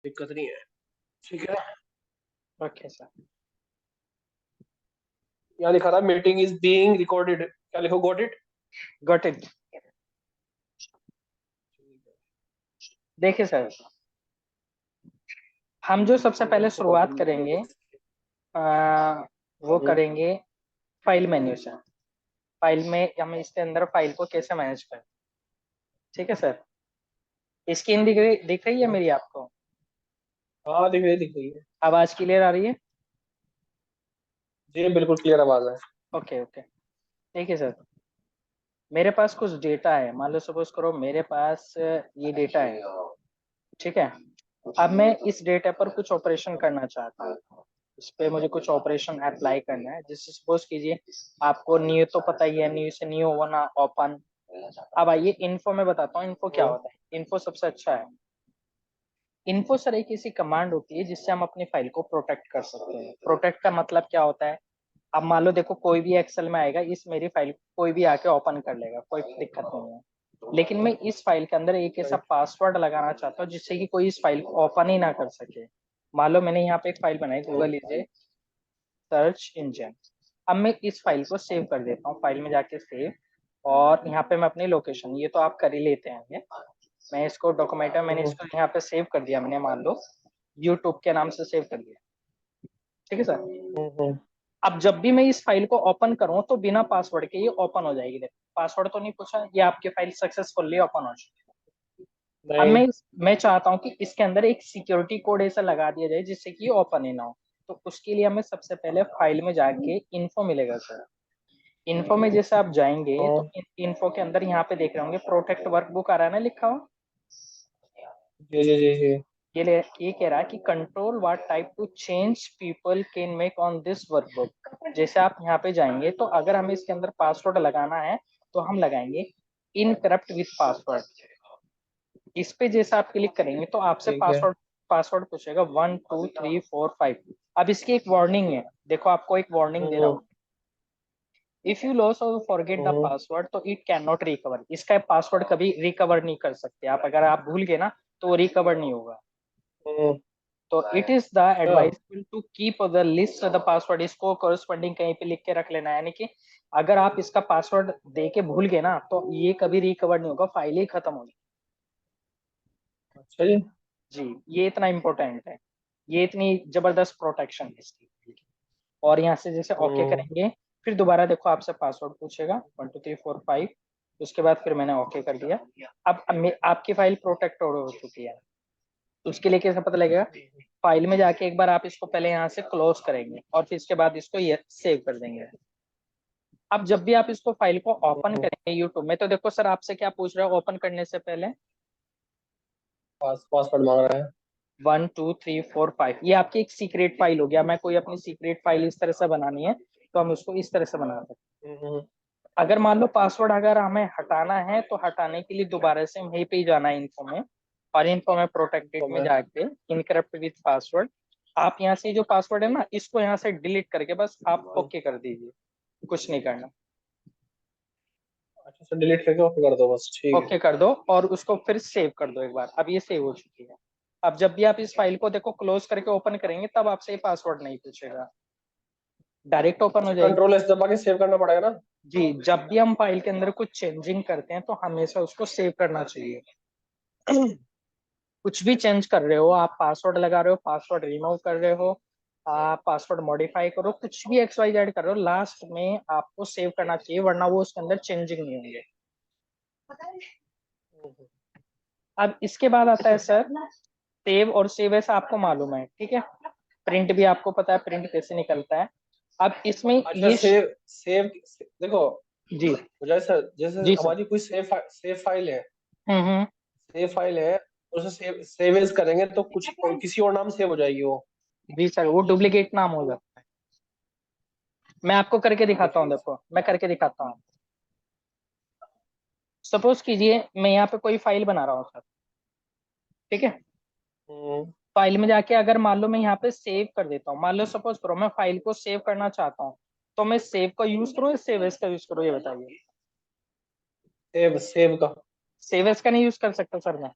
दिक्कत नहीं है। ठीक है। Okay sir. यहाँ लिखा था मीटिंग इज बीइंग रिकॉर्डेड, क्या लिखो, गॉट इट। Got it. देखिए सर, हम जो सबसे पहले शुरुआत करेंगे वो करेंगे फाइल मेन्यू से। फाइल में हम इसके अंदर फाइल को कैसे मैनेज करें। ठीक है सर। स्क्रीन दिख रही है मेरी आपको? हाँ दिख रही है। आवाज क्लियर आ रही है? जी बिल्कुल क्लियर आवाज है। Okay okay. देखिए सर, मेरे पास कुछ डेटा है। मान लो सपोज करो मेरे पास ये डेटा है। ठीक है। अब मैं इस डेटा पर कुछ ऑपरेशन करना चाहता हूँ। इस पे मुझे कुछ ऑपरेशन अप्लाई करना है। जैसे सपोज कीजिए, आपको न्यू तो पता ही है, न्यू से न्यू होना ओपन। अब आइए इन्फो में बताता हूँ इन्फो क्या होता है। इन्फो सबसे अच्छा है। इन्फो सर एक ऐसी कमांड होती है जिससे हम अपनी फाइल को प्रोटेक्ट कर सकते हैं। प्रोटेक्ट का मतलब क्या होता है? अब मान लो देखो, कोई भी एक्सेल में आएगा, इस मेरी फाइल कोई भी आके ओपन कर लेगा, कोई दिक्कत नहीं है। लेकिन मैं इस फाइल के अंदर एक ऐसा पासवर्ड लगाना चाहता हूँ जिससे कि कोई इस फाइल को ओपन ही ना कर सके। मान लो मैंने यहाँ पे एक फाइल बनाई, गूगल लीजिए सर्च इंजन। अब मैं इस फाइल को सेव कर देता हूँ, फाइल में जाके सेव। और यहाँ पे मैं अपनी लोकेशन, ये तो आप कर ही लेते हैं, मैं इसको डॉक्यूमेंट में मैंने इसको यहाँ पे सेव कर दिया। मैंने मान लो यूट्यूब के नाम से सेव कर दिया। ठीक है सर। अब जब भी मैं इस फाइल को ओपन करूं तो बिना पासवर्ड के ये ओपन हो जाएगी। देखो पासवर्ड तो नहीं पूछा, ये आपकी फाइल सक्सेसफुली ओपन हो चुकी है। अब नहीं। मैं चाहता हूं कि इसके अंदर एक सिक्योरिटी कोड ऐसा लगा दिया जाए जिससे कि ये ओपन ही ना हो। तो उसके लिए हमें सबसे पहले फाइल में जाके इन्फो मिलेगा सर। इन्फो में जैसे आप जाएंगे तो हाँ इन्फो के अंदर यहाँ पे देख रहे होंगे प्रोटेक्ट वर्कबुक आ रहा है ना लिखा हुआ। जी जी जी जी। ये कह रहा है कि control what type two change people can make on this workbook. जैसे आप यहाँ पे जाएंगे तो अगर हमें इसके अंदर पासवर्ड लगाना है तो हम लगाएंगे इनकरप्ट विथ पासवर्ड। इस पे जैसे आप क्लिक करेंगे तो आपसे ठीक है। पासवर्ड पासवर्ड पूछेगा 1 2 3 4 5। अब इसकी एक वार्निंग है, देखो आपको एक वार्निंग दे रहा हम्म हूँ। इफ यू लॉस और फॉरगेट द हम्म पासवर्ड तो इट कैन नॉट रिकवर। इसका पासवर्ड कभी रिकवर नहीं कर सकते आप। अगर आप भूल गए ना तो वो रिकवर नहीं होगा। हम्म। तो इट इज द अच्छा। Advisable to keep the list the password. इसको कोरस्पॉन्डिंग कहीं पे लिख के रख लेना है। यानी कि अगर आप इसका पासवर्ड दे के भूल गए ना तो ये कभी रिकवर नहीं होगा, फाइल ही खत्म होगी। अच्छा जी। जी, ये इतना इम्पोर्टेंट है। ये इतनी जबरदस्त प्रोटेक्शन है इसकी। और यहाँ से जैसे ओके हम्म करेंगे, फिर दोबारा देखो आपसे पासवर्ड पूछेगा 1 2 3 4 5। उसके बाद फिर मैंने ओके कर दिया। अब आपकी फाइल प्रोटेक्ट हो चुकी है। उसके लिए कैसे पता लगेगा? फाइल में जाके एक बार आप इसको पहले यहाँ से क्लोज करेंगे और फिर इसके बाद इसको ये सेव कर देंगे। अब जब भी आप इसको फाइल को ओपन हम्म। करेंगे यूट्यूब में तो देखो सर आपसे क्या पूछ रहा है ओपन करने से पहले। पासवर्ड मांग रहा है। 1 2 3 4 5 ये आपकी एक सीक्रेट फाइल हो गया। मैं कोई अपनी सीक्रेट फाइल इस तरह से बनानी है तो हम उसको इस तरह से बना सकते हैं। हम्म। अगर मान लो पासवर्ड अगर हमें हटाना है तो हटाने के लिए दोबारा से वहीं पे ही जाना है इन्फो में। और इन्फो में प्रोटेक्टेड तो में मैं। जाके इनकरप्ट विथ पासवर्ड, आप यहाँ से जो पासवर्ड है ना इसको यहाँ से डिलीट करके बस आप ओके कर दीजिए। कुछ नहीं करना। अच्छा सर, डिलीट करके ओके कर दो बस, ठीक है। ओके कर दो और उसको फिर सेव कर दो एक बार। अब ये सेव हो चुकी है। अब जब भी आप इस फाइल को देखो क्लोज करके ओपन करेंगे तब आपसे ये पासवर्ड नहीं पूछेगा, डायरेक्ट ओपन हो अच्छा, जाएगी। कंट्रोल एस दबा के सेव करना पड़ेगा ना। जी, जब भी हम फाइल के अंदर कुछ चेंजिंग करते हैं तो हमेशा उसको सेव करना चाहिए। कुछ भी चेंज कर रहे हो आप, पासवर्ड लगा रहे हो, पासवर्ड रिमूव कर रहे हो, आप पासवर्ड मॉडिफाई करो, कुछ भी एक्स वाई जेड कर रहे हो, लास्ट में आपको सेव करना चाहिए वरना वो उसके अंदर चेंजिंग नहीं होंगे। हम्म। अब इसके बाद आता है सर सेव। और सेव ऐसा आपको मालूम है, ठीक है। प्रिंट भी आपको पता है प्रिंट कैसे निकलता है। अब इसमें अच्छा, ये सेव सेव देखो, जी जैसे जैसे जी सर। हमारी कोई सेव फाइल है। हम्म। सेव फाइल है, उसे सेव एज करेंगे तो कुछ किसी और नाम सेव हो जाएगी वो। जी सर, वो डुप्लीकेट नाम हो जाता है। मैं आपको करके दिखाता हूँ, डुप्लीकेट। देखो मैं करके दिखाता हूँ। सपोज कीजिए मैं यहाँ पे कोई फाइल बना रहा हूँ सर। ठीक है। हम्म फाइल में जाके अगर मान लो मैं यहाँ पे सेव कर देता हूँ, मान लो सपोज करो मैं फाइल को सेव करना चाहता हूँ, तो मैं सेव का यूज करूँ या सेव एज का यूज करूँ ये बताइए। सेव सेव का। सेव एज का नहीं यूज कर सकता सर मैं?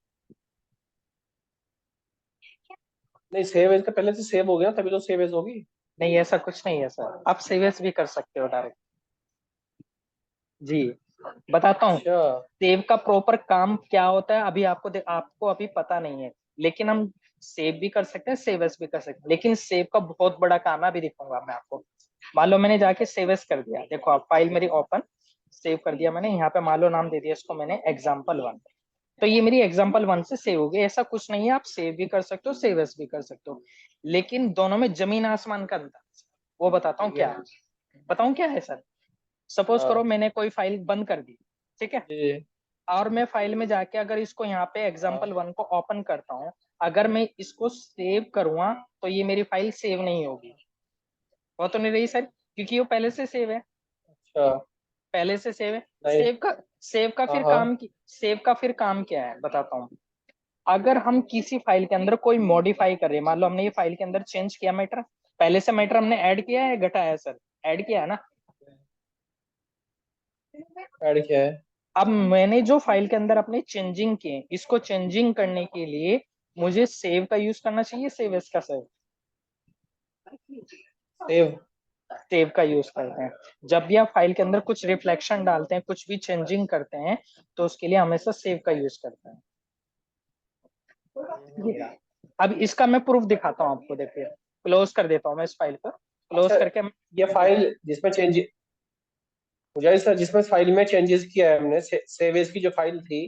नहीं, सेव एज का पहले से सेव हो गया तभी तो सेव एज होगी। नहीं ऐसा कुछ नहीं है सर, आप सेव एज भी कर सकते हो डायरेक्ट। जी बताता हूँ, अच्छा। सेव का प्रॉपर काम क्या होता है अभी आपको आपको अभी पता नहीं है, लेकिन हम सेव भी कर सकते हैं सेव एज भी कर सकते हैं, लेकिन सेव का बहुत बड़ा काम है, अभी दिखाऊंगा मैं आपको। मान लो मैंने जाके सेव एज कर दिया, देखो आप फाइल मेरी ओपन, सेव कर दिया मैंने, यहाँ पे मान लो नाम दे दिया इसको मैंने एग्जाम्पल 1, तो ये मेरी एग्जाम्पल 1 से सेव हो गई। ऐसा कुछ नहीं है, आप सेव भी कर सकते हो सेव एज भी कर सकते हो, लेकिन दोनों में जमीन आसमान का अंतर है। वो बताता हूँ क्या है, बताऊं क्या है सर। सपोज करो हाँ मैंने कोई फाइल बंद कर दी, ठीक है, जी। और मैं फाइल में जाके अगर इसको यहाँ पे हाँ एग्जाम्पल 1 को ओपन करता हूँ, अगर मैं इसको सेव करूंगा तो ये मेरी फाइल सेव नहीं होगी। वो तो नहीं रही सर, क्योंकि वो पहले से सेव है, अच्छा। पहले से सेव है। नहीं। सेव का हाँ फिर हाँ। काम की सेव का फिर काम क्या है बताता हूँ। अगर हम किसी फाइल के अंदर कोई मॉडिफाई कर रहे हैं, मान लो हमने ये फाइल के अंदर चेंज किया मैटर, पहले से मैटर हमने ऐड किया है घटाया सर, ऐड किया है ना। ऐड किया है। अब मैंने जो फाइल के अंदर अपने चेंजिंग किए, इसको चेंजिंग करने के लिए मुझे सेव का यूज करना चाहिए सेव एज का सर। सेव। सेव का यूज करते हैं, जब भी आप फाइल के अंदर कुछ रिफ्लेक्शन डालते हैं, कुछ भी चेंजिंग करते हैं, तो उसके लिए हमेशा सेव का यूज करते हैं। अब इसका मैं प्रूफ दिखाता हूँ आपको, देखिए क्लोज कर देता हूँ मैं इस फाइल को, क्लोज अच्छा, करके ये फाइल जिसमें चेंज, मुझे सर जिसमें फाइल में चेंजेस किया है हमने, सेव एज की जो फाइल थी,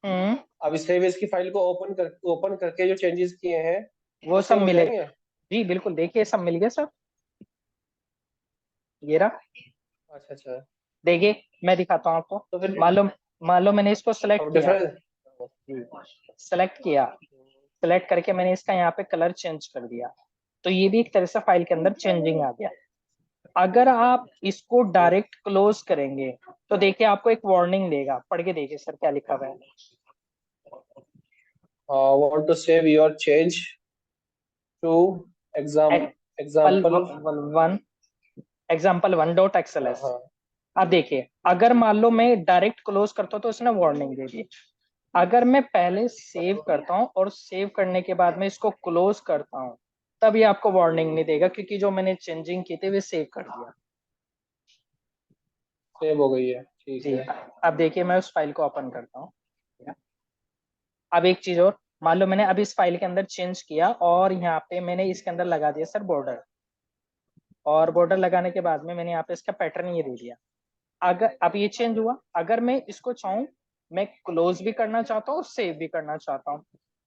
हम्म, अब इस सेव एज की फाइल को ओपन करके जो चेंजेस किए हैं वो वो सब सेव हो मिलेगा। जाएंगे। जी बिल्कुल, देखिए सब मिल गया सर, ये रहा, अच्छा अच्छा। देखिए मैं दिखाता हूँ आपको। तो फिर मान लो मैंने इसको सेलेक्ट अब किया, डिफरेंस। सेलेक्ट किया, सेलेक्ट करके मैंने इसका यहाँ पे कलर चेंज कर दिया, तो ये भी एक तरह से फाइल के अंदर चेंजिंग आ गया। अगर आप इसको डायरेक्ट क्लोज करेंगे तो देखिए आपको एक वार्निंग देगा, पढ़ के देखिए सर क्या लिखा हुआ है। Want to save your change to example example. One, example 1 dot हाँ एक्सएलएस। हाँ। अब देखिए अगर मान लो मैं डायरेक्ट क्लोज करता हूँ तो इसने वार्निंग दे दी, अगर मैं पहले सेव करता हूँ और सेव करने के बाद में इसको क्लोज करता हूँ, तब ये आपको वार्निंग नहीं देगा, क्योंकि जो मैंने चेंजिंग की थी वे सेव कर दिया। सेव हो गई है, ठीक जी है। अब देखिए मैं उस फाइल को ओपन करता हूँ। अब एक चीज और, मान लो मैंने अभी इस फाइल के अंदर चेंज किया और यहाँ पे मैंने इसके अंदर लगा दिया सर बॉर्डर, और बॉर्डर लगाने के बाद में मैंने यहाँ पे इसका पैटर्न ये दे दिया। अगर अब ये चेंज हुआ, अगर मैं इसको चाहूँ, मैं क्लोज भी करना चाहता हूँ और सेव भी करना चाहता हूँ,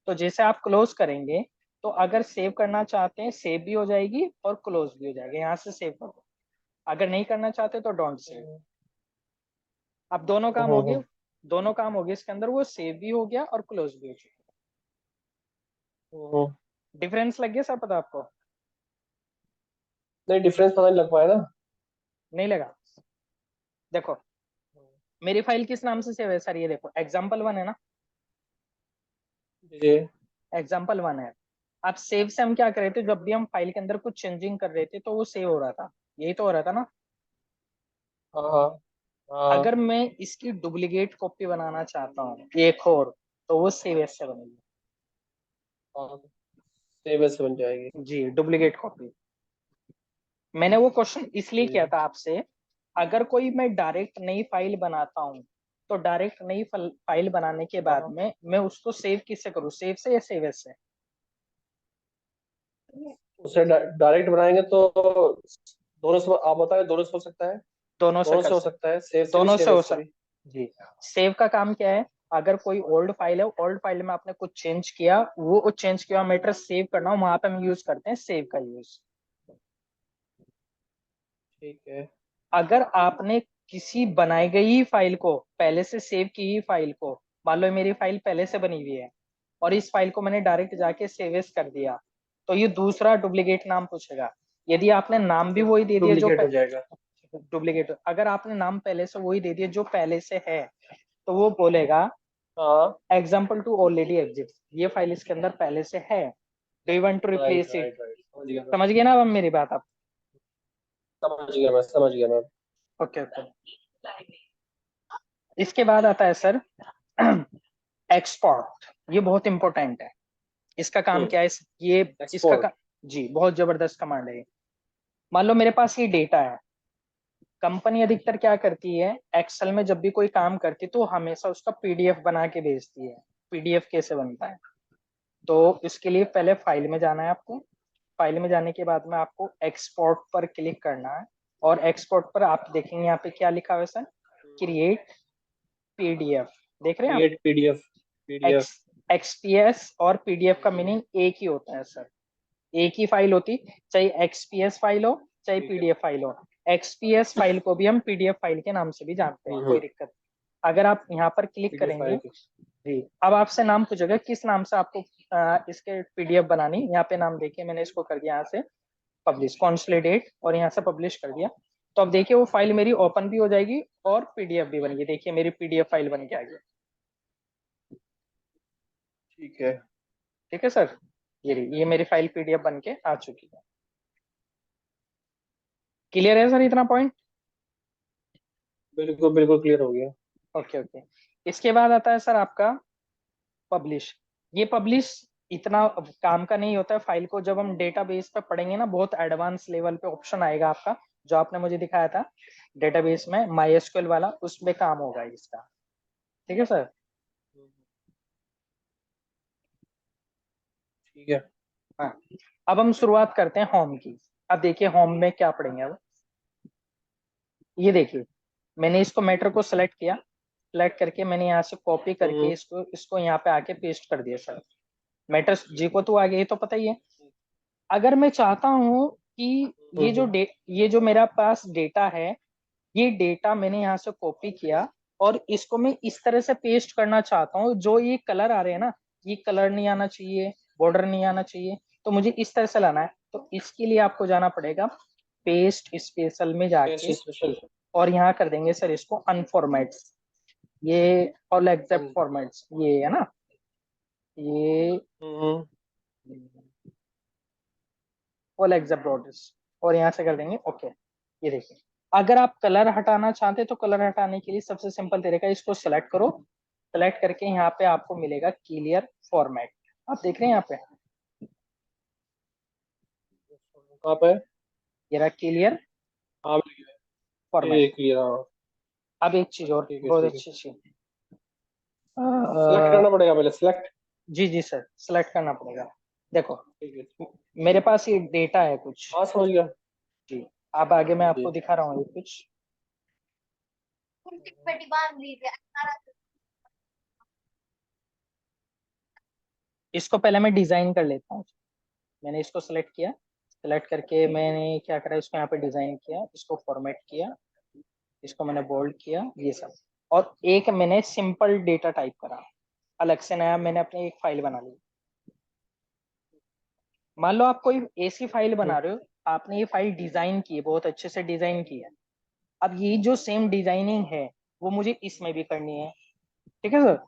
तो जैसे आप क्लोज करेंगे तो अगर सेव करना चाहते हैं सेव भी हो जाएगी और क्लोज भी हो जाएगा, यहाँ से सेव कर दो। अगर नहीं करना चाहते तो डोंट सेव। अब दोनों काम हो गए, दोनों काम हो गए इसके अंदर, वो सेव भी हो गया और क्लोज भी हो गया। हम्म। डिफरेंस लग गया सब पता आपको? नहीं, डिफरेंस पता नहीं लग पाया ना। नहीं लगा? देखो मेरी फाइल किस नाम से सेव है सर, ये देखो एग्जाम्पल 1 है ना, जी। एग्जाम्पल 1 है। अब सेव से हम क्या कर रहे थे, जब भी हम फाइल के अंदर कुछ चेंजिंग कर रहे थे तो वो सेव हो रहा था, यही तो हो रहा था ना। हाँ हाँ अगर हाँ। मैं इसकी डुप्लीकेट कॉपी बनाना चाहता हूँ एक और, तो वो सेव एस से बनेगी। हाँ, सेव एज बन जाएगी। जी डुप्लीकेट कॉपी। मैंने वो क्वेश्चन इसलिए किया जी। था आपसे, अगर कोई मैं डायरेक्ट नई फाइल बनाता हूँ, तो डायरेक्ट नई फाइल बनाने के बाद हाँ, में मैं उसको सेव किससे करूँ, सेव से या सेव एस से? उसे डायरेक्ट बनाएंगे तो दोनों से, आप बताएं, दोनों से हो सकता है। दोनों से दोनों कर से हो सकते, सकता है, सेव से भी दोनों से सेव हो एज से सकता। भी। जी सेव का काम क्या है, अगर कोई ओल्ड फाइल है, ओल्ड फाइल में आपने कुछ चेंज किया, वो चेंज किया मैटर सेव करना हो, वहां पे हम यूज करते हैं सेव का यूज। ठीक है। अगर आपने किसी बनाई गई फाइल को, पहले से सेव की ही फाइल को, मान लो मेरी फाइल पहले से बनी हुई है और इस फाइल को मैंने डायरेक्ट जाके सेव एज कर दिया, तो ये दूसरा डुप्लीकेट नाम पूछेगा। यदि आपने नाम भी वही दे दिया जो डुप्लीकेट हो जाएगा। डुप्लीकेट, अगर आपने नाम पहले से वही दे दिया जो पहले से है, तो वो बोलेगा हाँ। एग्जाम्पल 2 ऑलरेडी एग्जिस्ट, ये फाइल इसके अंदर पहले से है, do you want to write replace it. Right right, समझ गया मैं। समझ गए ना अब मेरी बात आप? समझ गया मैं। Okay okay. इसके बाद आता है सर एक्सपोर्ट, ये बहुत इंपॉर्टेंट है। इसका काम क्या है, ये इसका एक्सपोर्ट। जी बहुत जबरदस्त कमांड है। मान लो मेरे पास ये डेटा है, कंपनी अधिकतर क्या करती है, एक्सेल में जब भी कोई काम करती है तो हमेशा उसका पीडीएफ बना के भेजती है। पीडीएफ कैसे बनता है, तो इसके लिए पहले फाइल में जाना है आपको। फाइल में जाने के बाद में आपको एक्सपोर्ट पर क्लिक करना है, और एक्सपोर्ट पर आप देखेंगे यहाँ पे क्या लिखा हुआ है सर, क्रिएट पीडीएफ। देख रहे हैं आप, क्रिएट पीडीएफ। एक्स एक्सपीएस और पीडीएफ का मीनिंग एक ही होता है सर, एक ही फाइल होती, चाहे एक्सपीएस फाइल हो चाहे पीडीएफ फाइल हो। एक्सपीएस फाइल को भी हम पीडीएफ फाइल के नाम से भी जानते हैं, कोई दिक्कत नहीं। अगर आप यहाँ पर क्लिक पीडीएफ करेंगे फाइल। जी, अब आपसे नाम पूछेगा किस नाम से आपको इसके पीडीएफ बनानी। यहाँ पे नाम देखिए, मैंने इसको कर दिया यहाँ से पब्लिश, कॉन्सोलिडेट, और यहाँ से पब्लिश कर दिया। तो अब देखिए वो फाइल मेरी ओपन भी हो जाएगी और पीडीएफ भी बन गई। देखिए मेरी पीडीएफ फाइल बन के आ गई। ठीक है। ठीक है सर, ये मेरी फाइल पीडीएफ बन के आ चुकी है। क्लियर है सर इतना पॉइंट? बिल्कुल बिल्कुल क्लियर हो गया। Okay okay. इसके बाद आता है सर आपका पब्लिश। ये पब्लिश इतना काम का नहीं होता है, फाइल को जब हम डेटाबेस पे पढ़ेंगे ना, बहुत एडवांस लेवल पे ऑप्शन आएगा आपका, जो आपने मुझे दिखाया था डेटाबेस में माईएसक्यूएल वाला, उसमें काम होगा इसका। ठीक है सर। ठीक है। हाँ, अब हम शुरुआत करते हैं होम की। अब देखिए होम में क्या पढ़ेंगे अब। ये देखिए मैंने इसको मैटर को सेलेक्ट किया, सेलेक्ट करके मैंने यहाँ से कॉपी करके इसको इसको यहाँ पे आके पेस्ट कर दिया सर। मैटर जी को तो आगे, ये तो पता ही है। अगर मैं चाहता हूँ कि ये जो मेरा पास डेटा है, ये डेटा मैंने यहाँ से कॉपी किया और इसको मैं इस तरह से पेस्ट करना चाहता हूँ, जो ये कलर आ रहे हैं ना, ये कलर नहीं आना चाहिए, बॉर्डर नहीं आना चाहिए, तो मुझे इस तरह से लाना है। तो इसके लिए आपको जाना पड़ेगा पेस्ट स्पेशल में जाके, स्पेशल। और यहाँ कर देंगे सर इसको अनफॉर्मेट्स, ये ऑल एक्सेप्ट फॉर्मेट्स, ये है ना, ये ऑल एक्सेप्ट बॉर्डर्स, और यहाँ से कर देंगे ओके। ये देखिए, अगर आप कलर हटाना चाहते हैं तो कलर हटाने के लिए सबसे सिंपल तरीका, इसको सेलेक्ट करो, सेलेक्ट करके यहाँ पे आपको मिलेगा क्लियर फॉर्मेट। आप देख रहे हैं यहाँ पे, कहाँ पे? ये रहा क्लियर हाँ फॉर्मेट। क्लियर। हाँ अब एक चीज और ठीक है बहुत ठीक है। अच्छी चीज, सिलेक्ट करना पड़ेगा पहले, सिलेक्ट। जी जी सर, सेलेक्ट करना पड़ेगा। देखो ठीक है। मेरे पास ये डेटा है कुछ, हाँ समझ गया। जी अब आगे मैं जी। आपको दिखा रहा हूँ ये कुछ। इसको पहले मैं डिजाइन कर लेता हूँ। मैंने इसको सेलेक्ट किया, सेलेक्ट करके मैंने क्या करा, इसको यहाँ पे डिजाइन किया, इसको फॉर्मेट किया, इसको मैंने बोल्ड किया, ये सब। और एक मैंने सिंपल डेटा टाइप करा, अलग से नया मैंने अपनी एक फाइल बना ली। मान लो आप कोई ऐसी फाइल बना रहे हो, आपने ये फाइल डिजाइन की है, बहुत अच्छे से डिजाइन की है। अब ये जो सेम डिजाइनिंग है वो मुझे इसमें भी करनी है। ठीक है सर,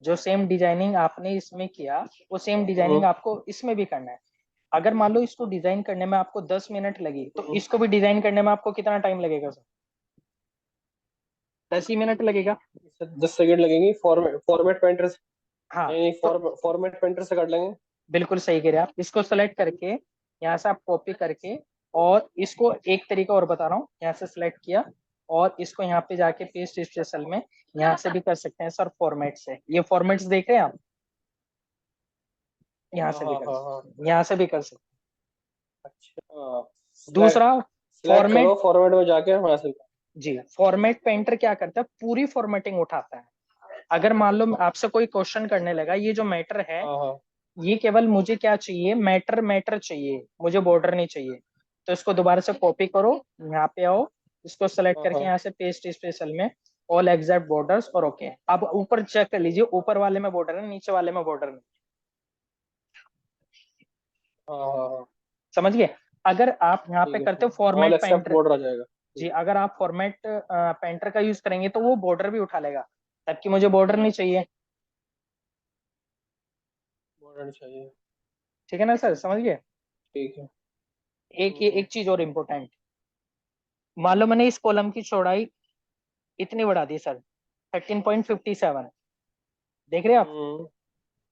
जो सेम डिजाइनिंग आपने इसमें किया वो सेम डिजाइनिंग आपको इसमें भी करना है। अगर मान लो इसको डिजाइन करने में आपको 10 मिनट लगी, तो इसको भी डिजाइन करने में आपको कितना टाइम लगेगा सर? 10 ही मिनट लगेगा। 10 सेकंड लगेंगे फॉर्मेट फॉर्मेट पेंटर से। हाँ नहीं नहीं, तो फॉर्मेट पेंटर से कर लेंगे। बिल्कुल सही कह रहे हैं आप। इसको सेलेक्ट करके यहाँ से आप कॉपी करके, और इसको एक तरीका और बता रहा हूँ, यहाँ से सिलेक्ट किया और इसको यहाँ पे जाके पेस्ट स्पेशल में यहाँ से भी कर सकते हैं सर, फॉर्मेट से। ये फॉर्मेट्स देख रहे हैं आप, यहाँ हाँ से भी हाँ कर हाँ हाँ। सकते हैं, यहाँ से भी कर सकते अच्छा। हैं। सिलेक्ट दूसरा सिलेक्ट फॉर्मेट, करो, फॉर्मेट में जाके वहां से। जी फॉर्मेट पेंटर क्या करता है, पूरी फॉर्मेटिंग उठाता है। अगर मान लो आपसे कोई क्वेश्चन करने लगा, ये जो मैटर है, हाँ हाँ ये केवल मुझे क्या चाहिए, मैटर मैटर चाहिए, मुझे बॉर्डर नहीं चाहिए। तो इसको दोबारा से कॉपी करो, यहाँ पे आओ, इसको सेलेक्ट हाँ करके हाँ यहाँ से पेस्ट स्पेशल में ऑल एग्जैक्ट बॉर्डर्स, और ओके। अब ऊपर चेक कर लीजिए, ऊपर वाले में बॉर्डर है, नीचे वाले में बॉर्डर नहीं। हाँ हाँ हाँ। समझ गए? अगर आप यहाँ पे ठीक है करते हो ठीक है, all format except painter, border आ जाएगा। जी ठीक। अगर आप फॉर्मेट पेंटर का यूज करेंगे तो वो बॉर्डर भी उठा लेगा, तबकि मुझे बॉर्डर नहीं चाहिए। बॉर्डर चाहिए। ठीक है ना सर, समझ गए? ठीक है। एक ये एक चीज और इम्पोर्टेंट, मान लो मैंने इस कॉलम की चौड़ाई इतनी बढ़ा दी सर, 13.57, देख रहे हैं आप? हम्म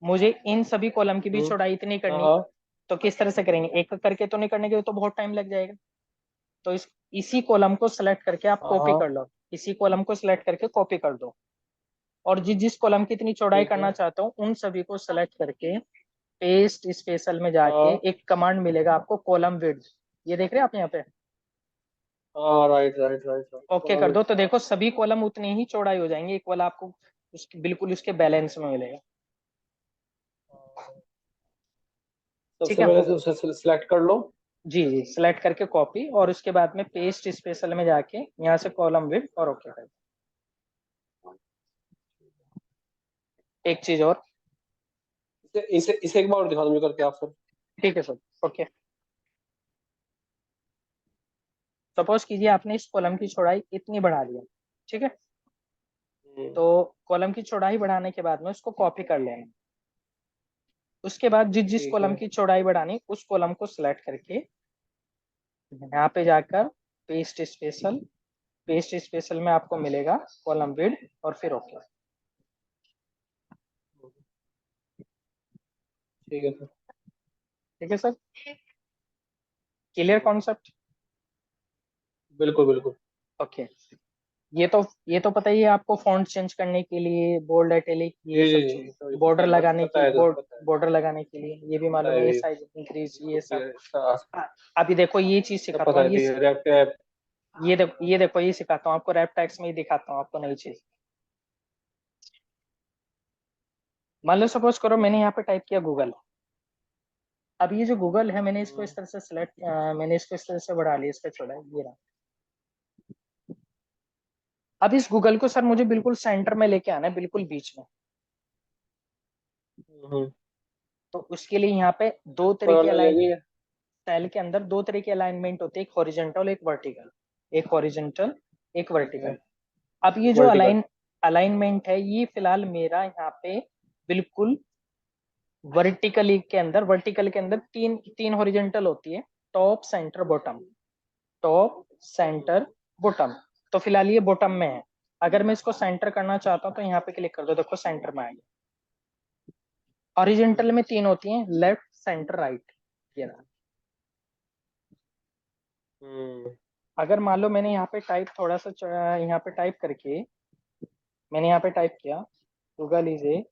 मुझे इन सभी कॉलम की भी चौड़ाई इतनी हाँ करनी, हाँ तो किस तरह से करेंगे, एक एक करके तो नहीं करने के, तो बहुत टाइम लग जाएगा। तो इसी कॉलम को सेलेक्ट करके आप कॉपी हाँ, कर लो, इसी कॉलम को सिलेक्ट करके कॉपी कर दो, और जिस जिस कॉलम की इतनी चौड़ाई ठीक है। करना चाहता हूँ उन सभी को सेलेक्ट करके पेस्ट स्पेशल में जाके हाँ एक कमांड मिलेगा आपको, कॉलम विड्थ, ये देख रहे हैं आप यहाँ पे, हाँ, right right right right, okay थोड़ा कर दो, वेट। तो देखो सभी कॉलम उतने ही चौड़ाई हो जाएंगे, इक्वल आपको उसके बिल्कुल उसके बैलेंस में मिलेगा। ठीक सबसे है, पहले तो उसे सिलेक्ट कर लो। जी जी, सिलेक्ट करके कॉपी, और उसके बाद में पेस्ट स्पेशल में जाके यहाँ से कॉलम विड्थ और ओके कर दो। एक चीज और, इसे इसे इसे एक बार और दिखा दो मुझे करके आप सर। ठीक है सर, ओके। सपोज कीजिए आपने इस कॉलम की चौड़ाई इतनी बढ़ा दी है, ठीक है, हम्म, तो कॉलम की चौड़ाई बढ़ाने के बाद में उसको कॉपी कर लेना, उसके बाद जिस जिस ठीक कॉलम है। की चौड़ाई बढ़ानी उस कॉलम को सिलेक्ट करके यहाँ पे जाकर पेस्ट स्पेशल, पेस्ट स्पेशल में आपको मिलेगा कॉलम विड्थ और फिर ओके। ठीक है सर। ठीक है सर, क्लियर कॉन्सेप्ट, बिल्कुल बिल्कुल। ओके। ये तो पता ही है आपको, फॉन्ट चेंज करने के लिए बोल्ड, इटैलिक, ये जी जी सब जी, चीज, तो बॉर्डर लगाने पता की, है सर, पता है। बॉर्डर लगाने के लिए ये भी पता मालूम है है, ये भैया, साइज इंक्रीज, बिल्कुल ये सब। क्लियर है। अभी देखो ये चीज सब सिखाता पता हूँ, है भैया, रैप टैप। ये देखो ये सिखाता हूँ आपको, रैप टैक्स में ही दिखाता हूँ आपको नई चीज। मान लो सपोज करो मैंने यहाँ पे टाइप किया गूगल, अब ये जो गूगल है मैंने इसको इस तरह से सिलेक्ट, मैंने इसको इस तरह से बढ़ा लिया, इसका छोड़ा ये रहा। अब इस गूगल को सर मुझे बिल्कुल सेंटर में लेके आना है, बिल्कुल बीच में, हम्म, तो उसके लिए यहाँ पे दो ऊपर तरह की वाला अलाइन, लेंगे। सेल के अंदर दो तरह की अलाइनमेंट होती है, एक हॉरिजेंटल एक वर्टिकल, एक हॉरिजेंटल एक ठीक है। वर्टिकल। अब ये जो वर्टिकल। अलाइनमेंट है ये फिलहाल मेरा यहाँ पे बिल्कुल वर्टिकल के अंदर तीन तीन हॉरिजेंटल होती है, top centre bottom, top centre bottom, तो फिलहाल ये बॉटम में है। अगर मैं इसको सेंटर करना चाहता हूँ तो यहाँ पे क्लिक कर दो, देखो सेंटर में आ गया। हॉरिजेंटल में तीन होती हैं, लेफ्ट सेंटर राइट, ये रहा। हम्म, अगर मान लो मैंने यहाँ पे टाइप थोड़ा सा यहाँ पे टाइप करके, मैंने यहाँ पे टाइप किया Google is a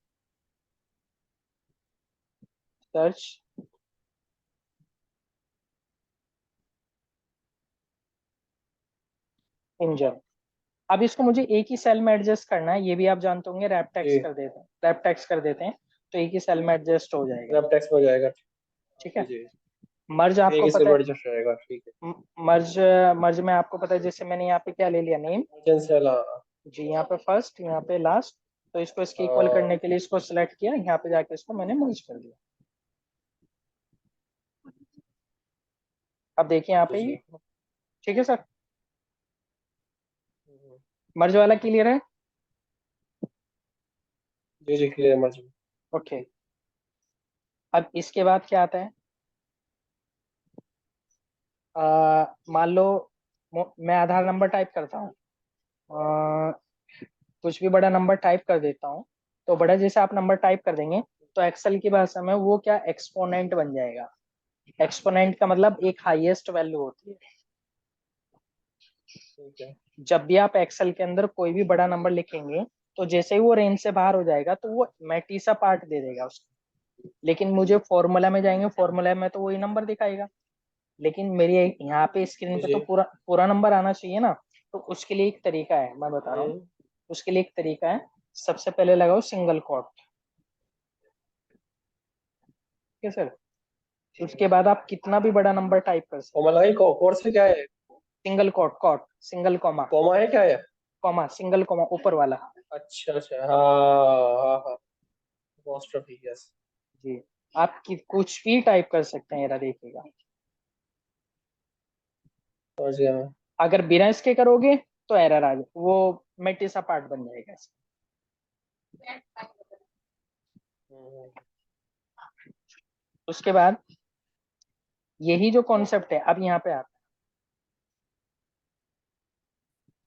search engine, अब इसको मुझे एक ही सेल में एडजस्ट करना है, ये भी आप जानते होंगे, रैप टेक्स्ट जी। कर देते हैं, रैप टेक्स्ट कर देते हैं, तो एक ही सेल में एडजस्ट हो जाएगा। रैप टैक्स में हो जाएगा। ठीक जी है, जी। मर्ज एक आपको ही पता सिल्वर है, जस्ट रहेगा, ठीक है। मर्ज, मर्ज में आपको पता है, जैसे मैंने यहाँ पे क्या ले लिया, नेम, अर्जेंशियल। जी, यहाँ पे फर्स्ट, यहाँ पे लास्ट, तो इसको इसके इक्वल करने हाँ, के लिए इसको सिलेक्ट किया, यहाँ पे जाके इसको मैंने मर्ज कर दिया। अब देखिए यहाँ जी पे जी। ये, ठीक है सर, मर्ज वाला क्लियर है, जी जी, क्लियर मर्ज। ओके। अब इसके बाद क्या आता है, मान लो मैं आधार नंबर टाइप करता हूँ, कुछ भी बड़ा नंबर टाइप कर देता हूँ, तो बड़ा जैसे आप नंबर टाइप कर देंगे तो एक्सेल की भाषा में वो क्या एक्सपोनेंट बन जाएगा। एक्सपोनेंट का मतलब एक हाईएस्ट वैल्यू होती है। ठीक है। जब भी आप एक्सेल के अंदर कोई भी बड़ा नंबर लिखेंगे, तो जैसे ही वो रेंज से बाहर हो जाएगा तो वो मैटिसा पार्ट दे देगा उसको, लेकिन मुझे फॉर्मूला में जाएंगे, फॉर्मूला में तो वही नंबर दिखाएगा, लेकिन मेरी यहाँ पे स्क्रीन जी पे तो जी। पूरा पूरा नंबर आना चाहिए ना। तो उसके लिए एक तरीका है, मैं बता रहा हूँ, हम्म, उसके लिए एक तरीका है, सबसे पहले लगाओ सिंगल कोट, ठीक है सर, उसके बाद आप कितना भी बड़ा नंबर टाइप कर सकते, कोमा लगाई, कोर्स से क्या है? Single quote, single comma, comma है क्या है? कॉमा सिंगल कॉमा ऊपर वाला, अच्छा अच्छा, हाँ हाँ हाँ। apostrophe, yes. जी, आप कुछ भी टाइप कर सकते हैं, ये रहा देखिएगा। समझ गया मैं। अगर बिना इसके करोगे तो एरर आ जाए, वो मेटिसा पार्ट बन जाएगा इसका। हम्म, उसके बाद यही जो कॉन्सेप्ट है अब यहाँ पे आता है,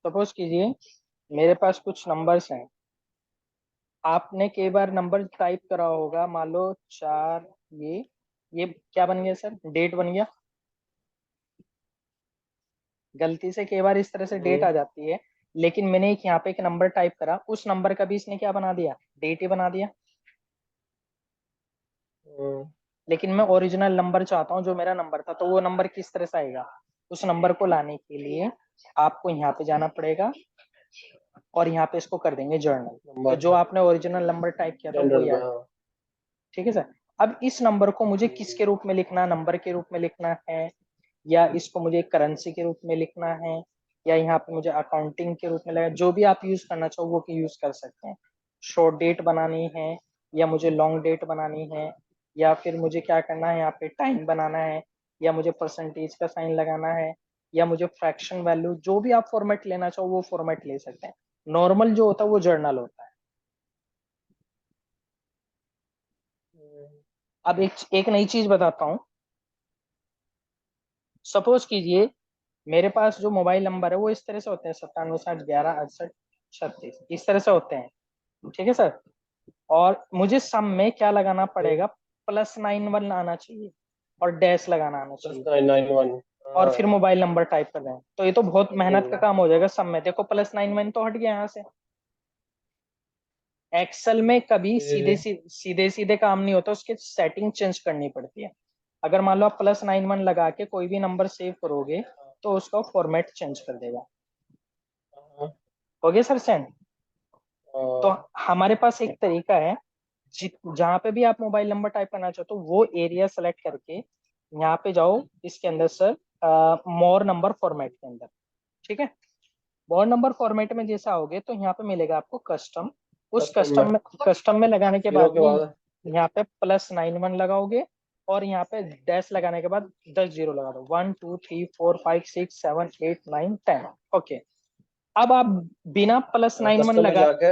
सपोज कीजिए मेरे पास कुछ नंबर्स हैं, आपने कई बार नंबर टाइप करा होगा, मान लो 4, ये क्या बन गया सर, डेट बन गया। गलती से कई बार इस तरह से डेट आ जाती है, लेकिन मैंने एक यहाँ पे एक नंबर टाइप करा, उस नंबर का भी इसने क्या बना दिया, डेट ही बना दिया। लेकिन मैं ओरिजिनल नंबर चाहता हूँ जो मेरा नंबर था, तो वो नंबर किस तरह से आएगा, उस नंबर को लाने के लिए आपको यहाँ पे जाना पड़ेगा और यहाँ पे इसको कर देंगे जर्नल, तो जो आपने ओरिजिनल नंबर टाइप किया था वो जनरल में, याद। हाँ। ठीक है सर। अब इस नंबर को मुझे किसके रूप में लिखना, नंबर के रूप में लिखना है, या इसको मुझे करेंसी के रूप में लिखना है, या यहाँ पे मुझे अकाउंटिंग के रूप में लगेगा, जो भी आप यूज करना चाहो वो यूज कर सकते हैं। शॉर्ट डेट बनानी है या मुझे लॉन्ग डेट बनानी है, या फिर मुझे क्या करना है, यहाँ पे टाइम बनाना है, या मुझे परसेंटेज का साइन लगाना है, या मुझे फ्रैक्शन वैल्यू, जो भी आप फॉर्मेट लेना चाहो वो फॉर्मेट ले सकते हैं। नॉर्मल जो होता है वो जर्नल होता है। अब एक नई चीज बताता हूँ। सपोज कीजिए मेरे पास जो मोबाइल नंबर है वो इस तरह से होते हैं, 9760116836, इस तरह से होते हैं। ठीक है सर। और मुझे सम में क्या लगाना पड़ेगा, +91 आना चाहिए और डैश लगाना आना चाहिए, 991। और फिर मोबाइल नंबर टाइप कर दें, तो ये तो बहुत मेहनत का काम हो जाएगा। सम में देखो +91 तो हट गया यहाँ से। एक्सेल में कभी सीधे सीधे काम नहीं होता, उसकी सेटिंग चेंज करनी पड़ती है। अगर मान लो आप +91 लगा के कोई भी नंबर सेव करोगे तो उसका फॉर्मेट चेंज कर देगा। हो गया सर सेंड। तो हमारे पास एक तरीका है, जहां पे भी आप मोबाइल नंबर टाइप करना चाहते हो वो एरिया सेलेक्ट करके यहाँ पे जाओ, इसके अंदर सर मोर नंबर फॉर्मेट के अंदर। ठीक है। मोर नंबर फॉर्मेट में जैसा आओगे तो यहाँ पे मिलेगा आपको कस्टम। उस कस्टम में लगाने के जीरो बाद के में बाद यहाँ पे +91 लगाओगे, और यहाँ पे डैश लगाने के बाद 10 जीरो लगा दो, 1 2 3 4 5 6 7 8 9 10। ओके। अब आप बिना +91 कस्टम में लगा, जाके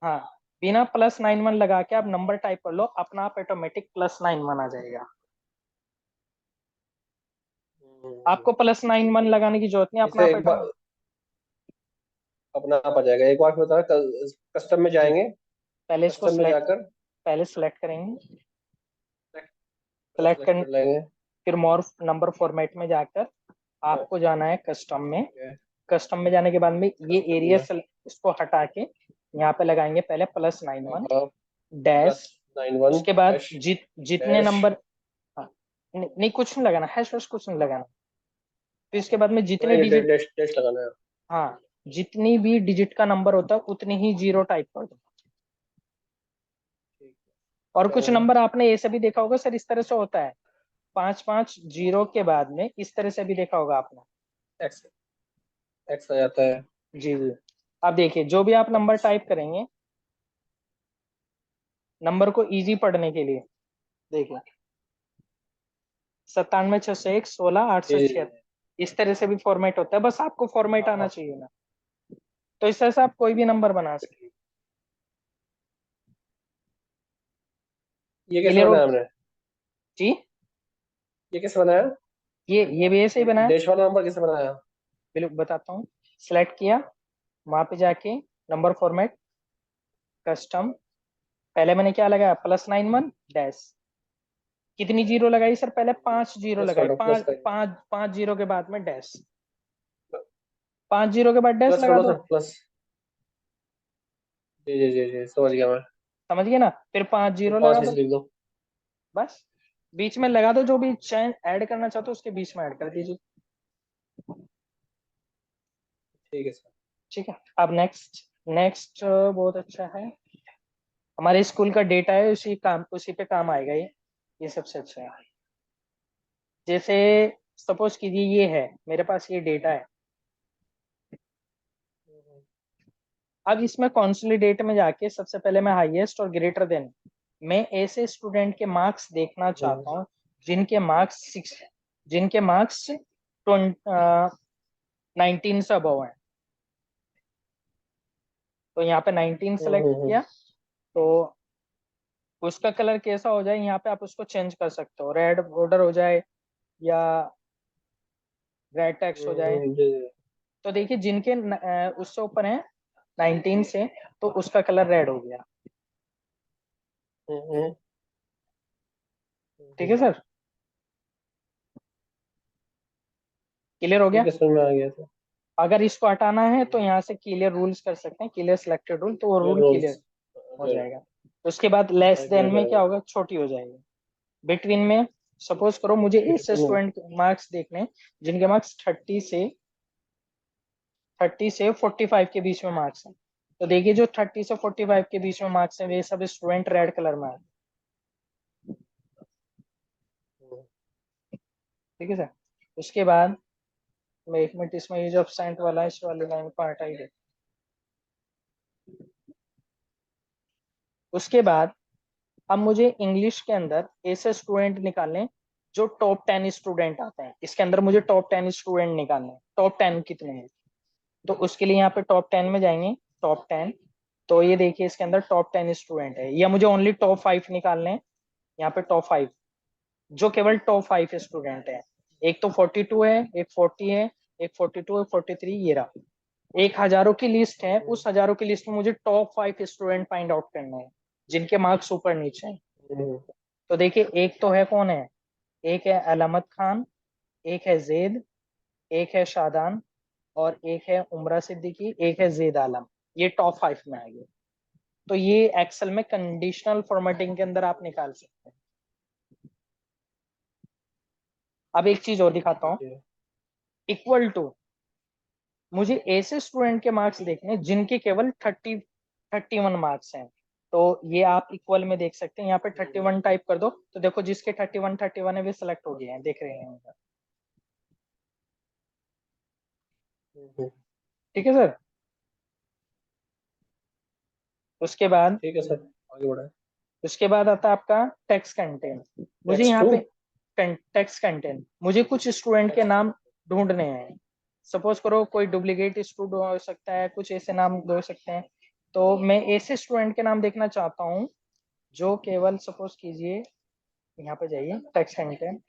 हाँ, बिना +91 लगा के आप नंबर टाइप कर लो, अपना आप ऑटोमेटिक +91 आ जाएगा। आपको +91 लगाने की जरूरत नहीं, अपना इसे आप एक बार अपना आप आ जाएगा। एक बार फिर बता, कस्टम में जी, जाएंगे, पहले इसको कस्टम में सिलेक्ट, जाकर पहले सिलेक्ट करेंगे, सिलेक्ट सेलेक्ट करने, कर लेंगे। फिर मोर नंबर फॉर्मेट में जाकर हाँ, आपको जाना है कस्टम में। ठीक है। कस्टम में जाने के बाद में ये कस्टम एरिया में इसको हटा के यहाँ पे लगाएंगे पहले +91 प्लस डैश। 91 उसके बाद डैश जितने डैश। नंबर, हाँ, नहीं कुछ नहीं लगाना, हैश वैश कुछ नहीं लगाना। फिर इसके बाद में जितने नहीं, डिजिट, डैश डैश लगाना है। हाँ, जितनी भी डिजिट का नंबर होता है उतनी ही जीरो टाइप कर दो। ठीक और है, कुछ लगा। नंबर आपने ऐसे भी देखा होगा सर, इस तरह से होता है, 5 5 जीरो के बाद में इस तरह से भी देखा होगा आपने। एक्स एक्स आ जाता है। जी जी। अब देखिए जो भी आप नंबर टाइप करेंगे, नंबर को इजी पढ़ने के लिए देखिए, 97 601 16 8 6 इस तरह से भी फॉर्मेट होता है, बस आपको फॉर्मेट आना हाँ, चाहिए ना, तो इस तरह से आप कोई भी नंबर बना सकते हैं। ये कैसे क्लियर हो? बनाया हमने? जी, ये कैसे बनाया? ये भी ऐसे ही बना है। डैश वाला नंबर कैसे बनाया? बिल्कुल बताता हूँ। सिलेक्ट किया, वहां पे जाके नंबर फॉर्मेट, कस्टम, पहले मैंने क्या लगाया, +91 डैश, कितनी जीरो लगाई सर, पहले 5 जीरो प्लस कर लगाई, दो, प्लस पांच कर पांच 5 जीरो के बाद में डैश, 5 जीरो के बाद डैश प्लस लगा कर दो दो। Sir, plus. जी जी जी जी, समझ गया मैं। समझ गए ना, फिर 5 फिर जीरो लगा 5 ऐसे दो। लिख दो। बस बीच में लगा दो, जो भी चैन ऐड करना चाहते हो उसके बीच में ऐड कर दीजिए। ठीक है सर। ठीक है। अब नेक्स्ट, नेक्स्ट बहुत अच्छा है, हमारे स्कूल का डेटा है, उसी पे काम आएगा ये सबसे अच्छा है। जैसे सपोज कीजिए ये है मेरे पास, ये डेटा है। अब इसमें कॉन्सोलिडेट में जाके सबसे पहले मैं हाईएस्ट और ग्रेटर देन, मैं ऐसे स्टूडेंट के मार्क्स देखना चाहता हूँ जिनके मार्क्स 6, जिनके मार्क्स 19 से अबव है। तो यहाँ पे 19 सेलेक्ट किया, तो उसका कलर कैसा हो जाए, यहाँ पे आप उसको चेंज कर सकते हो, रेड बॉर्डर हो जाए या रेड टेक्स्ट हो जाए। जी तो देखिए जिनके उससे ऊपर है 19 से, तो उसका कलर रेड हो गया। हम्म, ठीक है सर, क्लियर हो गया। ठीक है सर, मैं आ गया था। अगर इसको हटाना है तो यहाँ से क्लियर रूल्स कर सकते हैं, क्लियर सिलेक्टेड रूल, तो वो क्लियर रूल रोल्स। क्लियर हो जाएगा। उसके बाद लेस देन क्लियर में क्या करेगा। होगा, छोटी हो जाएगी। बिटवीन में सपोज करो मुझे ऐसे बिटवीन। स्टूडेंट मार्क्स देखने हैं जिनके मार्क्स 30 से 45 के बीच में मार्क्स हैं। तो देखिए जो 30 से 45 के बीच में मार्क्स हैं वे सब स्टूडेंट रेड कलर में है। ठीक है सर। उसके बाद मैं 1 मिनट इसमें ये जो absent वाला है इस वाली लाइन को हटा ही दे। उसके बाद अब मुझे इंग्लिश के अंदर ऐसे स्टूडेंट निकालने जो टॉप 10 स्टूडेंट आते हैं। इसके अंदर मुझे टॉप 10 स्टूडेंट निकालने हैं। टॉप 10 कितने हैं, तो उसके लिए यहाँ पे टॉप 10 में जाएंगे, टॉप 10। तो ये देखिए इसके अंदर टॉप 10 स्टूडेंट है, या मुझे ओनली टॉप 5 निकालने हैं। यहाँ पे टॉप 5 जो केवल टॉप 5 स्टूडेंट है। एक तो 42 है, एक 40 है, एक 42 है, 43 ये रहा। एक हजारों की लिस्ट है, उस हजारों की लिस्ट में मुझे टॉप 5 स्टूडेंट फाइंड आउट करने हैं जिनके मार्क्स ऊपर नीचे हैं। तो देखिए एक तो है, कौन है, एक है अलामत खान, एक है जैद, एक है शादान, और एक है उमरा सिद्दीकी, एक है जैद आलम। ये टॉप 5 में आएंगे। तो ये एक्सेल में कंडीशनल फॉर्मेटिंग के अंदर आप निकाल सकते हैं। अब एक चीज और दिखाता हूँ, इक्वल टू मुझे ऐसे स्टूडेंट के मार्क्स देखने जिनके केवल 31 मार्क्स हैं। तो ये आप इक्वल में देख सकते हैं, यहाँ पे 31 टाइप कर दो तो देखो जिसके 31 है वे सिलेक्ट हो गए हैं, देख रहे हैं। ठीक है सर। उसके बाद ठीक है सर, आगे बढ़ाए। उसके बाद आता है आपका टेक्स्ट कंटेंट। मुझे टेक्स्ट यहाँ टू। पे टेक्स्ट कंटेंट, मुझे कुछ स्टूडेंट के नाम ढूंढने हैं। सपोज करो कोई डुप्लीकेट स्टूडेंट हो सकता है, कुछ ऐसे नाम हो सकते हैं। तो मैं ऐसे स्टूडेंट के नाम देखना चाहता हूँ जो केवल, सपोज कीजिए यहाँ पे जाइए टेक्स्ट कंटेंट,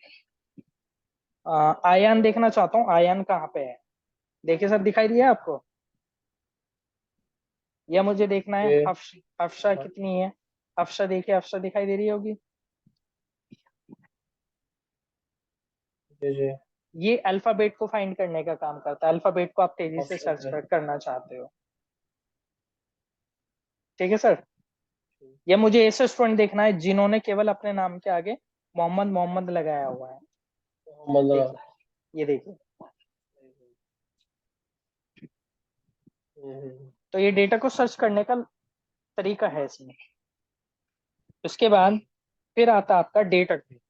आयान देखना चाहता हूँ, आयान कहाँ पे है। देखिए सर दिखाई दिया आपको, या मुझे देखना है ये हफ्शा कितनी है। हफ्शा देखिए, हफ्शा दिखाई दे रही होगी। जी जी। ये अल्फाबेट को फाइंड करने का काम करता है, अल्फाबेट को आप तेजी से ऑप्शन सर्च है। करना चाहते हो। ठीक है सर। या मुझे ऐसे स्टूडेंट देखना है जिन्होंने केवल अपने नाम के आगे मोहम्मद मोहम्मद लगाया हुआ है। मंदरा। देखिए, ये देखिए। तो ये डेटा को सर्च करने का तरीका है इसमें। उसके बाद फिर आता है आपका डेट ऑकरिंग।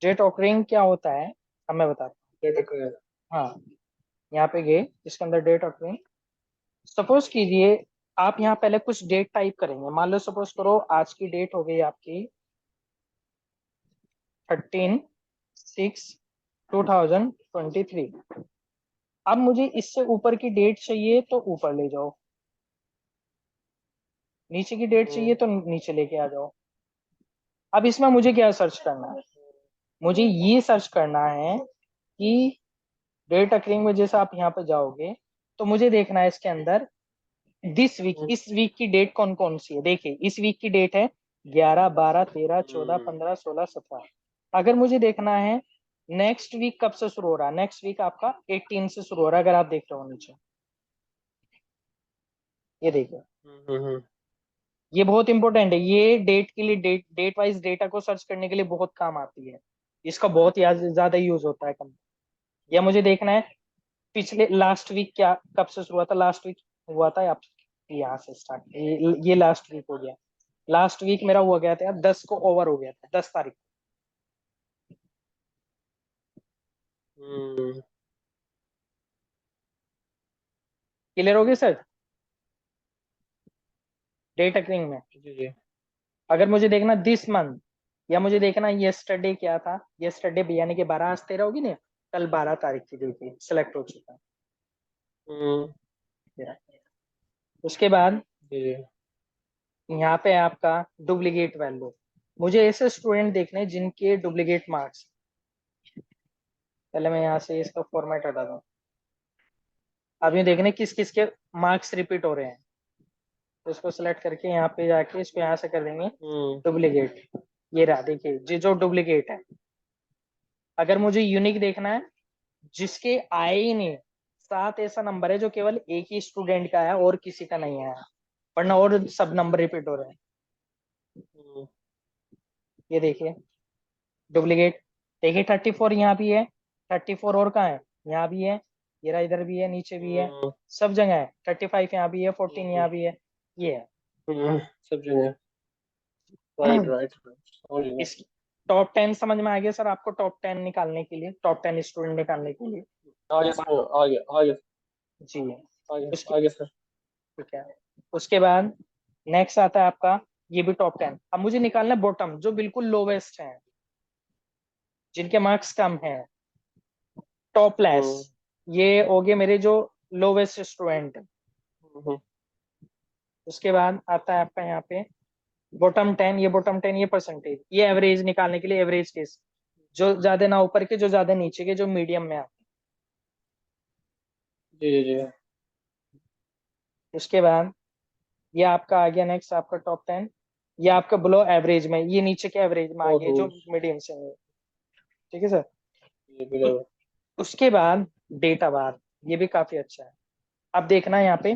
डेट ऑकरिंग क्या होता है अब मैं बताता डेटा का। हूँ। हाँ, यहाँ पे गए, इसके अंदर डेट ऑकरिंग। सपोज कीजिए आप यहाँ पहले कुछ डेट टाइप करेंगे, मान लो सपोज करो आज की डेट हो गई आपकी 13/6/2023। अब मुझे इससे ऊपर की डेट चाहिए तो ऊपर ले जाओ, नीचे की डेट चाहिए तो नीचे लेके आ जाओ। अब इसमें मुझे क्या सर्च करना है, मुझे ये सर्च करना है कि डेट अकरिंग में जैसे आप यहाँ पे जाओगे तो मुझे देखना है इसके अंदर दिस वीक, इस वीक की डेट कौन कौन सी है। देखिए इस वीक की डेट है 11 12 13 14 15 16 17। अगर मुझे देखना है नेक्स्ट वीक कब से शुरू हो रहा है, नेक्स्ट वीक आपका 18 से शुरू हो रहा है, अगर आप देख रहे हो नीचे ये देखिए। ये बहुत इंपॉर्टेंट है, ये डेट के लिए, डेट वाइज डेटा को सर्च करने के लिए बहुत काम आती है। इसका बहुत ज्यादा यूज होता है कम। या मुझे देखना है पिछले लास्ट वीक क्या कब से शुरू हुआ था, लास्ट वीक हुआ था आप यहाँ से स्टार्ट, ये लास्ट वीक हो गया। लास्ट वीक मेरा हुआ गया था 10 को ओवर हो गया था, 10 तारीख। क्लियर हो गया सर। डेट अकरिंग में जी जी। अगर मुझे देखना दिस मंथ, या मुझे देखना येस्टरडे क्या था, येस्टरडे भी यानी कि 12 आज 13 होगी ना, कल 12 तारीख की देखिए सिलेक्ट हो चुका है। उसके बाद जी जी। यहाँ पे है आपका डुप्लीकेट वैल्यू। मुझे ऐसे स्टूडेंट देखने हैं जिनके डुप्लीकेट मार्क्स, पहले मैं यहाँ से इसका फॉर्मेट हटा दूं। अब ये देखने किस किस के मार्क्स रिपीट हो रहे हैं। तो इसको सिलेक्ट करके यहाँ पे जाके इसको यहाँ से कर देंगे हम्म डुप्लीकेट। ये रहा, देखिए ये जो डुप्लीकेट है। अगर मुझे यूनिक देखना है, जिसके आए ही नहीं, 7 ऐसा नंबर है जो केवल एक ही स्टूडेंट का है और किसी का नहीं आया, वरना और सब नंबर रिपीट हो रहे हैं। हम्म ये देखिए डुप्लीकेट। देखिए 34 यहाँ भी है, 34 और कहाँ है, यहाँ भी है, ये रहा, इधर भी है, नीचे भी है, हम्म सब जगह है। 35 यहाँ भी है, 14 हम्म यहाँ भी है, ये है। सब जगह। राइट राइट राइट, समझ गया। इस टॉप 10 समझ में आ गया सर आपको? टॉप 10 निकालने के लिए, टॉप 10 स्टूडेंट निकालने के लिए। आगे समझ, आगे जी, आगे उसके, आगे सर। ठीक है। उसके बाद नेक्स्ट आता है आपका, ये भी टॉप 10। अब मुझे निकालना है बॉटम, जो बिल्कुल लोवेस्ट है, जिनके मार्क्स कम है, टॉप लेस। हम्म ये हो गए मेरे जो लोवेस्ट स्टूडेंट। हम्म उसके बाद आता है आपका यहाँ पे बॉटम 10। ये बॉटम 10 ये परसेंटेज, ये एवरेज निकालने के लिए, एवरेज केस, जो ज्यादा ना ऊपर के, जो ज्यादा नीचे के, जो मीडियम में आते जी जी जी। हैं। उसके बाद ये आपका आ गया नेक्स्ट आपका टॉप 10। ये आपका बिलो एवरेज में, ये नीचे के एवरेज में आ और गया जो रूल्स। मीडियम से है। ठीक है सर। ये भी लगा। उसके बाद डेटा बार, ये भी काफी अच्छा है। अब देखना यहाँ पे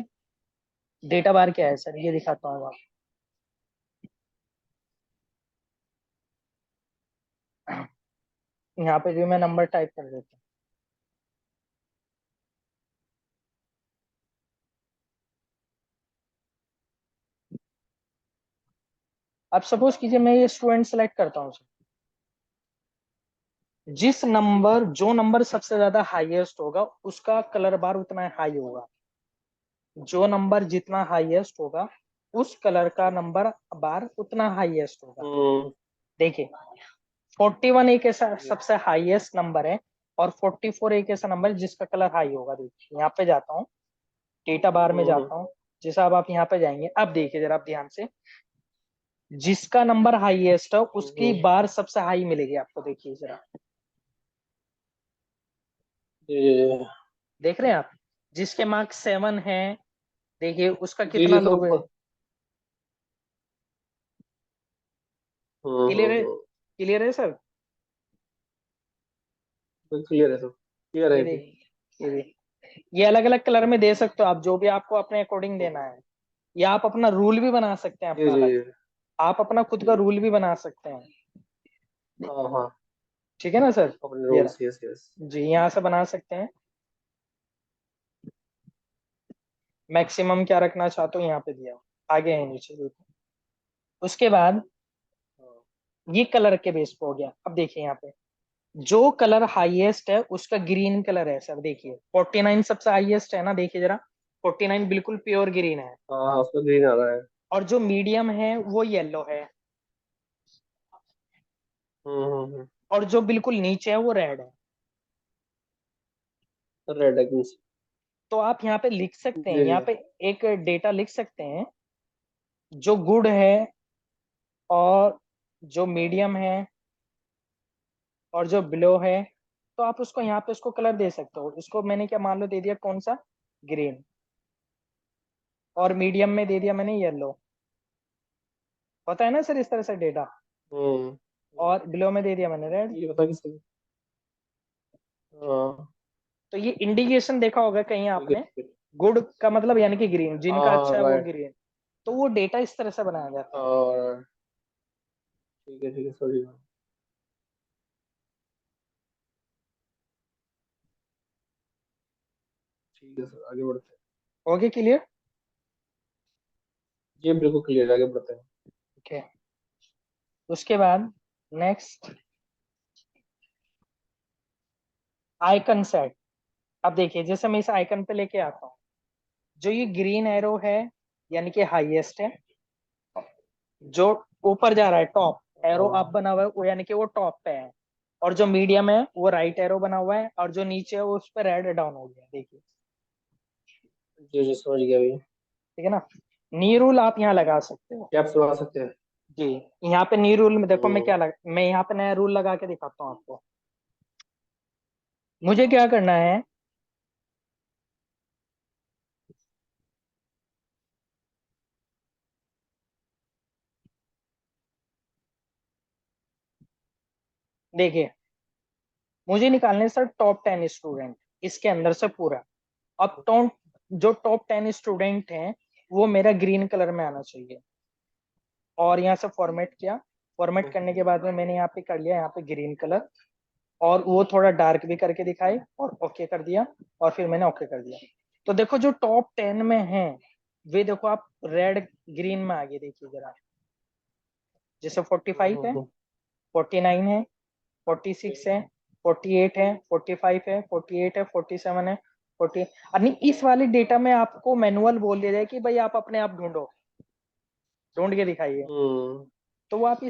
डेटा बार क्या है सर, ये दिखाता हूँ आप। यहाँ पे भी मैं नंबर टाइप कर देता हूँ। अब सपोज कीजिए मैं ये स्टूडेंट सेलेक्ट करता हूँ, जिस नंबर, जो नंबर सबसे ज्यादा हाईएस्ट होगा उसका कलर बार उतना हाई होगा। जो नंबर जितना हाईएस्ट होगा उस कलर का नंबर बार उतना हाईएस्ट होगा। हम्म देखिए 41 एक ऐसा सबसे हाईएस्ट नंबर है, और 44 एक ऐसा नंबर है जिसका कलर हाई होगा। देखिए यहाँ पे जाता हूँ, डेटा बार में हम्म जाता हूँ। जैसा अब आप यहाँ पे जाएंगे, अब देखिए जरा आप ध्यान से, जिसका नंबर हाईएस्ट है उसकी हम्म, बार सबसे हाई मिलेगी आपको। देखिए जरा, जी देख रहे हैं आप, जिसके मार्क्स 7 है, देखिए उसका जी जी कितना सब। लो है। क्लियर है? हम्म। क्लियर है सर? क्लियर है सब, क्लियर है ये अभी। देखिए, ये देखिए, ये अलग अलग कलर में दे सकते हो आप, जो भी आपको अपने अकॉर्डिंग देना है। या आप अपना रूल भी बना सकते हैं जी अपना जी अलग, जी। आप अपना खुद का रूल भी बना सकते हैं। हाँ हाँ, ठीक है ना सर? अपने ये रूल्स, रहा। Yes yes. जी, यहाँ से बना सकते हैं। मैक्सिमम क्या रखना चाहते हो यहाँ पे दिया, आगे है नीचे देखो। उसके बाद ये कलर के बेस पे हो गया। अब देखिए यहाँ पे जो कलर हाईएस्ट है उसका ग्रीन कलर है सर। देखिए 49 सबसे हाईएस्ट है ना, देखिए जरा, 49 बिल्कुल प्योर ग्रीन है। हाँ हाँ, उसमें ग्रीन आ रहा है। और जो मीडियम है वो येलो है, हम्म। और जो बिल्कुल नीचे है वो रेड है। रेड है मीन्स। तो आप यहाँ पे लिख सकते हैं, जी जी। यहाँ पे एक डेटा लिख सकते हैं, जो गुड है, और जो मीडियम है, और जो बिलो है। तो आप उसको यहाँ पे उसको कलर दे सकते हो। इसको मैंने क्या मान लो दे दिया, कौन सा, ग्रीन। और मीडियम में दे दिया मैंने येलो। पता है ना सर इस तरह से डेटा। और बिलो में दे दिया मैंने रेड। ये बता किससे। हाँ तो ये इंडिकेशन देखा होगा कहीं ठीक है आपने, ठीक है। गुड का मतलब यानी कि ग्रीन, हाँ जिनका हाँ अच्छा है वो राइट। ग्रीन। तो वो डेटा इस तरह से बनाया जाता है। और ठीक है सॉरी। ठीक है सर, आगे बढ़ते हैं। Okay, clear? ये बिल्कुल क्लियर, आगे बढ़ते हैं। ओके। उसके बाद नेक्स्ट आइकन सेट। अब देखिए जैसे मैं इस आइकन पे लेके आता हूँ, जो ये ग्रीन एरो है यानी कि हाईएस्ट है, जो ऊपर जा रहा है टॉप एरो अप हाँ बना हुआ है वो यानी कि वो टॉप पे है, और जो मीडियम है वो राइट एरो बना हुआ है, और जो नीचे है वो उस पर रेड डाउन हो गया। देखिए, जी जी, समझ गया अभी। ठीक है ना? नी रूल आप यहाँ लगा सकते हो। क्या आप सुना सकते हैं। जी, यहाँ पे नी रूल में देखो, हम्म मैं यहाँ पे नया रूल लगा के दिखाता हूँ आपको। मुझे क्या करना है, देखिए मुझे निकालने सर टॉप 10 स्टूडेंट इसके अंदर से पूरा। अब जो टॉप 10 स्टूडेंट हैं वो मेरा ग्रीन कलर में आना चाहिए, और यहाँ से फॉर्मेट किया। फॉर्मेट करने के बाद में मैंने यहाँ पे कर लिया यहाँ पे ग्रीन कलर, और वो थोड़ा डार्क भी करके दिखाई, और ओके कर दिया, और फिर मैंने ओके कर दिया। तो देखो जो टॉप 10 में है वे देखो आप रेड ग्रीन में आगे देखिए जरा, जैसे 45 है, 49 है, 46 है, 48 है, 45 है, 48 है, 47 है, 40। नहीं, इस वाले डेटा में आपको मैनुअल बोल दिया जाए कि भाई आप अपने आप ढूंढो, ढूंढ के दिखाइए, तो वो आप